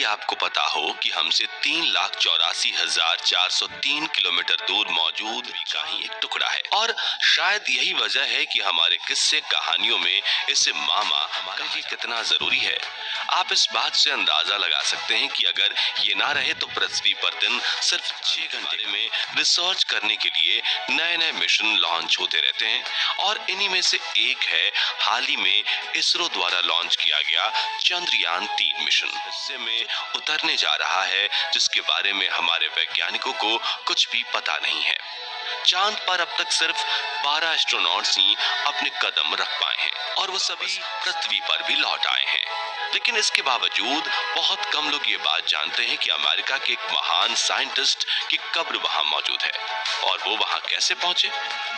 यदि आपको पता हो कि हमसे 3,84,403 किलोमीटर दूर मौजूद का ही एक टुकड़ा है, और शायद यही वजह है कि हमारे किस्से कहानियों में इसे मामा कहा कितना जरूरी है। आप इस बात से अंदाजा लगा सकते हैं कि अगर ये ना रहे तो पृथ्वी पर दिन सिर्फ 6 घंटे में रिसर्च करने के लिए नए नए मिशन लॉन्च होते रहते हैं, और इन्हीं में से एक है हाल ही में इसरो द्वारा लॉन्च किया गया चंद्रयान 3 मिशन। हिस्से में उतरने जा रहा है जिसके बारे में हमारे वैज्ञानिकों को कुछ भी पता नहीं है। चांद पर अब तक सिर्फ 12 एस्ट्रोनॉट्स ही अपने कदम रख पाए हैं, और वो सभी पृथ्वी पर भी लौट आए हैं। लेकिन इसके बावजूद बहुत कम लोग ये बात जानते हैं कि अमेरिका के एक महान साइंटिस्ट की कब्र वहां मौजूद है, और वो वहां कैसे पहुंचे,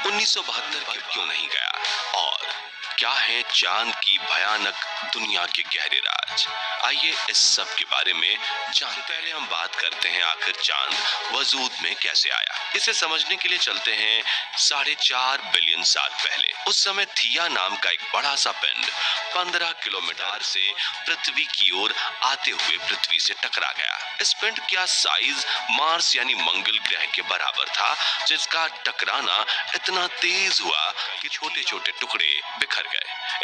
1972 में क्यों नहीं गया, और क्या है चांद की भयानक दुनिया के गहरे राज। आइए इस सब के बारे में जानते। पहले हम बात करते हैं आखिर चांद वजूद में कैसे आया। इसे समझने के लिए चलते हैं 4.5 बिलियन साल पहले। उस समय थिया नाम का एक बड़ा सा पिंड 15 किलोमीटर से पृथ्वी की ओर आते हुए पृथ्वी से टकरा गया। इस पिंड का साइज मार्स यानी मंगल ग्रह के बराबर था, जिसका टकराना इतना तेज हुआ कि छोटे छोटे टुकड़े बिखर गए।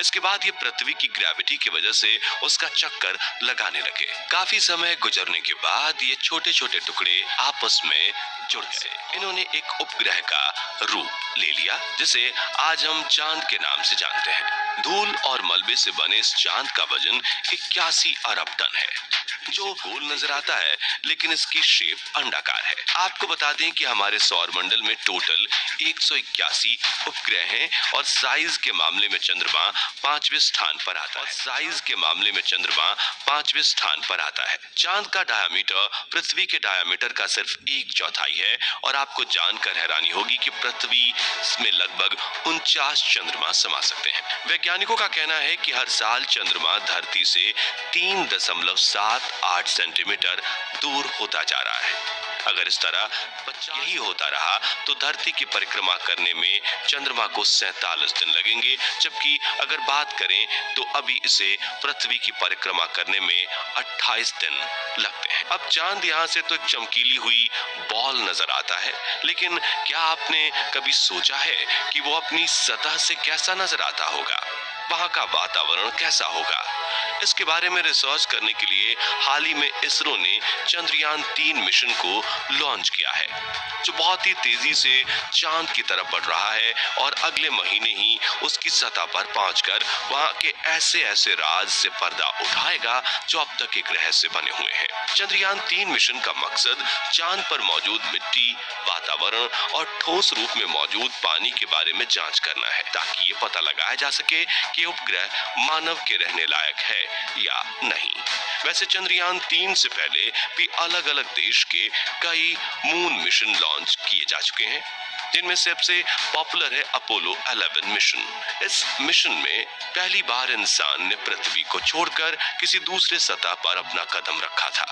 इसके बाद ये पृथ्वी की ग्रेविटी की वजह से उसका चक्कर लगाने लगे। काफी समय गुजरने के बाद ये छोटे छोटे टुकड़े आपस में जुड़ गए। इन्होंने एक उपग्रह का रूप ले लिया, जिसे आज हम चांद के नाम से जानते हैं। धूल और मलबे से बने इस चांद का वजन 81 अरब टन है, जो गोल नजर आता है लेकिन इसकी शेप अंडाकार है। आपको बता दें कि हमारे सौर मंडल में टोटल 181 उपग्रह हैं, और साइज के मामले में चंद्रमा 5वें स्थान पर आता है। चांद का डायामीटर पृथ्वी के डायामीटर का सिर्फ 1/4 है, और आपको जानकर हैरानी होगी कि पृथ्वी में लगभग 49 चंद्रमा समा सकते हैं। वैज्ञानिकों का कहना है कि हर साल चंद्रमा धरती से 3.78 सेंटीमीटर दूर होता जा रहा है। अगर इस तरह यही होता रहा तो धरती की परिक्रमा करने में चंद्रमा को 47 दिन लगेंगे, जबकि अगर बात करें तो अभी इसे पृथ्वी की परिक्रमा करने में 28 दिन लगते हैं। अब चांद यहाँ से तो एक चमकीली हुई बॉल नजर आता है, लेकिन क्या आपने कभी सोचा है कि वो अपनी सतह से कैसा नजर आता होगा, वहां का वातावरण कैसा होगा? इसके बारे में रिसर्च करने के लिए हाल ही में इसरो ने चंद्रयान 3 मिशन को लॉन्च किया है, जो बहुत ही तेजी से चांद की तरफ बढ़ रहा है, और अगले महीने ही उसकी सतह पर पहुंचकर वहां के ऐसे ऐसे राज से पर्दा उठाएगा जो अब तक एक रहस्य बने हुए हैं। चंद्रयान 3 मिशन का मकसद चांद पर मौजूद मिट्टी, वातावरण और ठोस रूप में मौजूद पानी के बारे में जांच करना है, ताकि ये पता लगाया जा सके कि उपग्रह मानव के रहने लायक है या नहीं। वैसे चंद्रयान 3 से पहले भी अलग अलग देश के कई मून मिशन लॉन्च किए जा चुके हैं, जिनमें सबसे पॉपुलर है अपोलो 11 मिशन। इस मिशन में पहली बार इंसान ने पृथ्वी को छोड़कर किसी दूसरे सतह पर अपना कदम रखा था।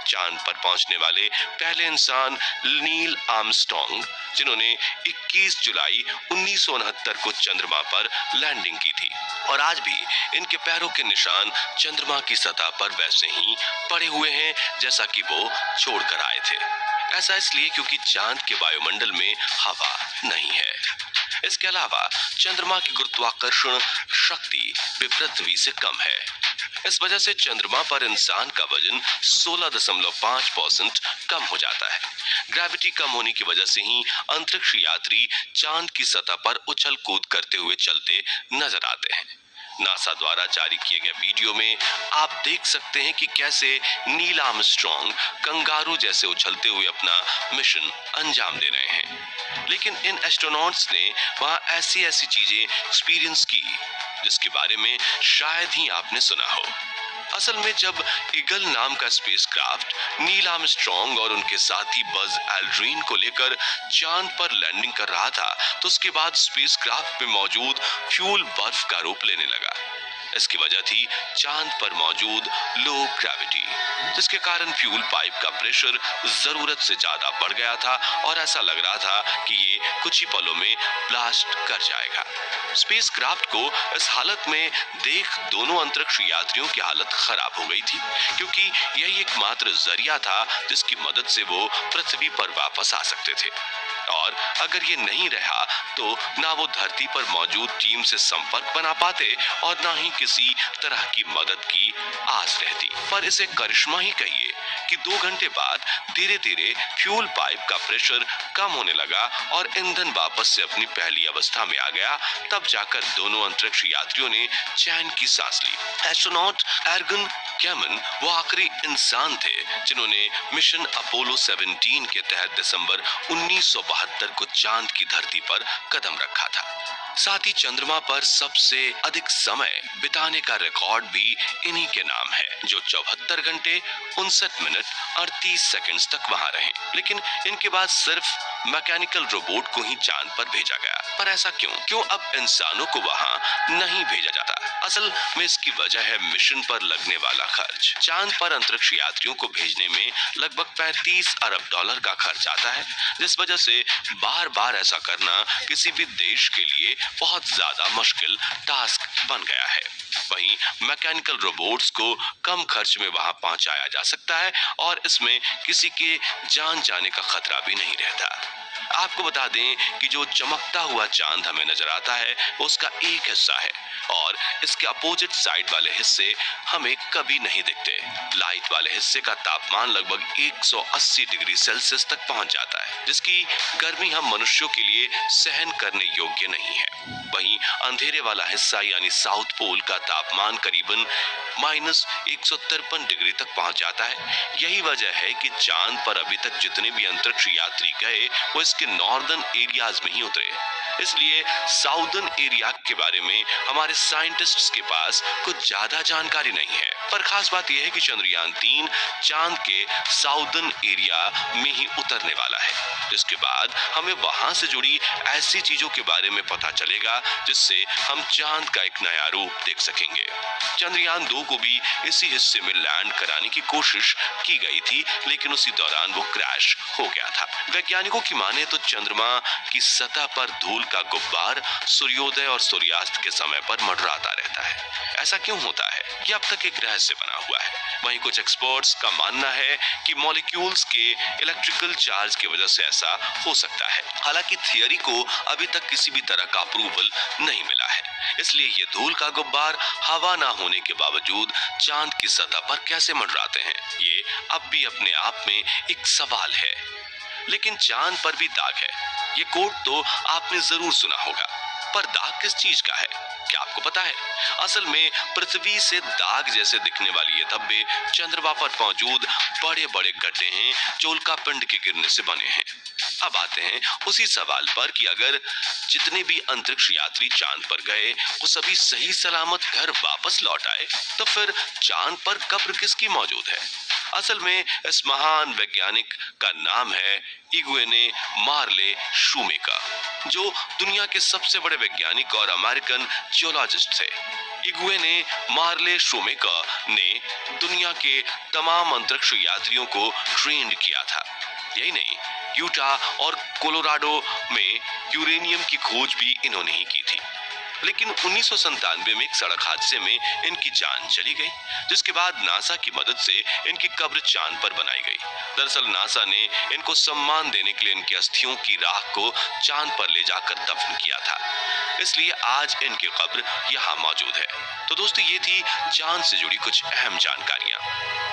चांद पर पहुंचने वाले पहले इंसान नील आर्मस्ट्रॉन्ग, जिन्होंने 21 जुलाई 1969 को चंद्रमा पर लैंडिंग की थी, और आज भी इनके पैरों के निशान चंद्रमा की सतह पर वैसे ही पड़े हुए हैं जैसा कि वो छोड़कर आए थे। ऐसा इसलिए क्योंकि चांद के वायुमंडल में हवा नहीं है। इसके अलावा चंद्रमा की गुरुत्वाकर्षण शक्ति भी पृथ्वी से कम है। इस वजह से चंद्रमा पर इंसान का वजन 16.5% कम हो जाता है। ग्रेविटी कम होने की वजह से ही अंतरिक्ष यात्री चांद की सतह पर उछल कूद करते हुए चलते नजर आते हैं। नासा द्वारा जारी किए गए वीडियो में आप देख सकते हैं कि कैसे नील आर्मस्ट्रॉन्ग कंगारू जैसे उछलते हुए अपना मिशन अंजाम दे रहे हैं। लेकिन इन एस्ट्रोनॉट्स ने वहां ऐसी ऐसी चीजें एक्सपीरियंस की जिसके बारे में शायद ही आपने सुना हो। असल में जब ईगल नाम का स्पेसक्राफ्ट नील आर्मस्ट्रॉन्ग और उनके साथी बज एल्ड्रिन को लेकर चांद पर लैंडिंग कर रहा था, तो उसके बाद स्पेसक्राफ्ट में मौजूद फ्यूल बर्फ का रूप लेने लगा। इसकी वजह थी चांद पर मौजूद लो ग्रेविटी, जिसके कारण फ्यूल पाइप का प्रेशर जरूरत से ज्यादा बढ़ गया था और ऐसा लग रहा था कि ये कुछ ही पलों में ब्लास्ट कर जाएगा। स्पेसक्राफ्ट को इस हालत में देख दोनों अंतरिक्ष यात्रियों की हालत खराब हो गई थी, क्योंकि यही एकमात्र जरिया था जिसकी मदद से वो पृथ्वी पर वापस आ सकते थे। और अगर ये नहीं रहा तो ना वो धरती पर मौजूद टीम से संपर्क बना पाते और ना ही किसी तरह की मदद की आस रहती। पर इसे करिश्मा ही कहिए कि 2 घंटे बाद धीरे धीरे फ्यूल पाइप का प्रेशर कम होने लगा और ईंधन वापस से अपनी पहली अवस्था में आ गया। तब जाकर दोनों अंतरिक्ष यात्रियों ने चैन की सांस ली। एस्ट्रोनॉट एर्गन कैमन वो आखिरी इंसान थे जिन्होंने मिशन अपोलो 17 के तहत दिसंबर 1972 को चांद की धरती पर कदम रखा था। साथ ही चंद्रमा पर सबसे अधिक समय बिताने का रिकॉर्ड भी इन्हीं के नाम है, जो 74 घंटे 59 मिनट 38 सेकंड्स तक वहां रहे। लेकिन इनके बाद सिर्फ मैकेनिकल रोबोट को ही चांद पर भेजा गया। पर ऐसा क्यों अब इंसानों को वहां नहीं भेजा जाता? असल में इसकी वजह है मिशन पर लगने वाला खर्च। चांद पर अंतरिक्ष यात्रियों को भेजने में लगभग 35 अरब डॉलर का खर्च आता है, जिस वजह से बार बार ऐसा करना किसी भी देश के लिए बहुत ज्यादा मुश्किल टास्क बन गया है। वहीं मैकेनिकल रोबोट्स को कम खर्च में वहां पहुंचाया जा सकता है और इसमें किसी के जान जाने का खतरा भी नहीं रहता। आपको बता दें कि जो चमकता हुआ चांद हमें नजर आता है वो उसका एक हिस्सा है और इसके अपोजिट साइड वाले हिस्से हमें कभी नहीं दिखते। लाइट वाले हिस्से का तापमान लगभग 180 डिग्री सेल्सियस तक पहुंच जाता है, जिसकी गर्मी हम मनुष्यों के लिए सहन करने योग्य नहीं है। वहीं अंधेरे वाला हिस्सा यानी साउथ पोल का तापमान करीबन -153 डिग्री तक पहुंच जाता है। यही वजह है कि चांद पर अभी तक जितने भी अंतरिक्ष यात्री गए वो इसके नॉर्दर्न एरियाज में ही उतरे। इसलिए साउदर्न एरिया के बारे में हमारे साइंटिस्ट्स के पास कुछ ज्यादा जानकारी नहीं है। पर खास बात यह है कि चंद्रयान 3 चांद के साउदर्न एरिया में ही उतरने वाला है, जिसके बाद हमें वहां से जुड़ी ऐसी चीजों के बारे में पता चलेगा जिससे हम चांद का एक नया रूप देख सकेंगे। चंद्रयान 2 को भी इसी हिस्से में लैंड कराने की कोशिश की गई थी, लेकिन उसी दौरान वो क्रैश हो गया था। वैज्ञानिकों की माने तो चंद्रमा की सतह पर धूल का गुब्बार सूर्योदय और सूर्यास्त के समय पर मंडराता रहता है। ऐसा क्यों होता है, ये अब तक एक रहस्य बना हुआ है। वहीं कुछ एक्सपर्ट्स का मानना है कि मॉलिक्यूल्स के इलेक्ट्रिकल चार्ज की वजह से ऐसा हो सकता है। हालांकि थियरी को अभी तक किसी भी तरह का अप्रूवल नहीं मिला है, इसलिए ये धूल का गुब्बार हवा ना होने के बावजूद चांद की सतह पर कैसे मंडराते हैं, ये अब भी अपने आप में एक सवाल है। लेकिन चांद पर भी दाग है, ये कोट तो आपने जरूर सुना होगा, पर दाग किस चीज का है क्या आपको पता है? असल में पृथ्वी से दाग जैसे दिखने वाली ये धब्बे चंद्रमा पर मौजूद बड़े बड़े गड्ढे हैं जो उल्कापिंड के गिरने से बने हैं। अब आते हैं उसी सवाल पर कि अगर जितने भी अंतरिक्ष यात्री चांद पर गए वो सभी सही सलामत घर वापस लौट आए, तो फिर चांद पर कब्र किसकी मौजूद है? असल में इस महान वैज्ञानिक का नाम है इग्वेने मार्ले शूमेकर, जो दुनिया के सबसे बड़े वैज्ञानिक और अमेरिकन जियोलॉजिस्ट थे। इग्वेने मार्ले शूमेकर ने दुनिया के तमाम अंतरिक्ष यात्रियों को ट्रेंड किया था। यही नहीं, यूटा और कोलोराडो में यूरेनियम की खोज भी इन्होंने ही की थी। लेकिन 1997 में एक सड़क हादसे में इनकी जान चली गई, जिसके बाद नासा की मदद से इनकी कब्र चांद पर बनाई गई। दरअसल नासा ने इनको सम्मान देने के लिए इनकी अस्थियों की राख को चांद पर ले जाकर दफन किया था, इसलिए आज इनकी कब्र यहाँ मौजूद है। तो दोस्तों, ये थी चांद से जुड़ी कुछ अहम जानकारियां।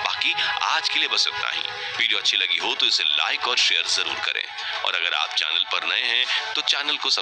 बाकी आज के लिए बस इतना ही। वीडियो अच्छी लगी हो तो इसे लाइक और शेयर जरूर करें, और अगर आप चैनल पर नए हैं तो चैनल को सब्सक्राइब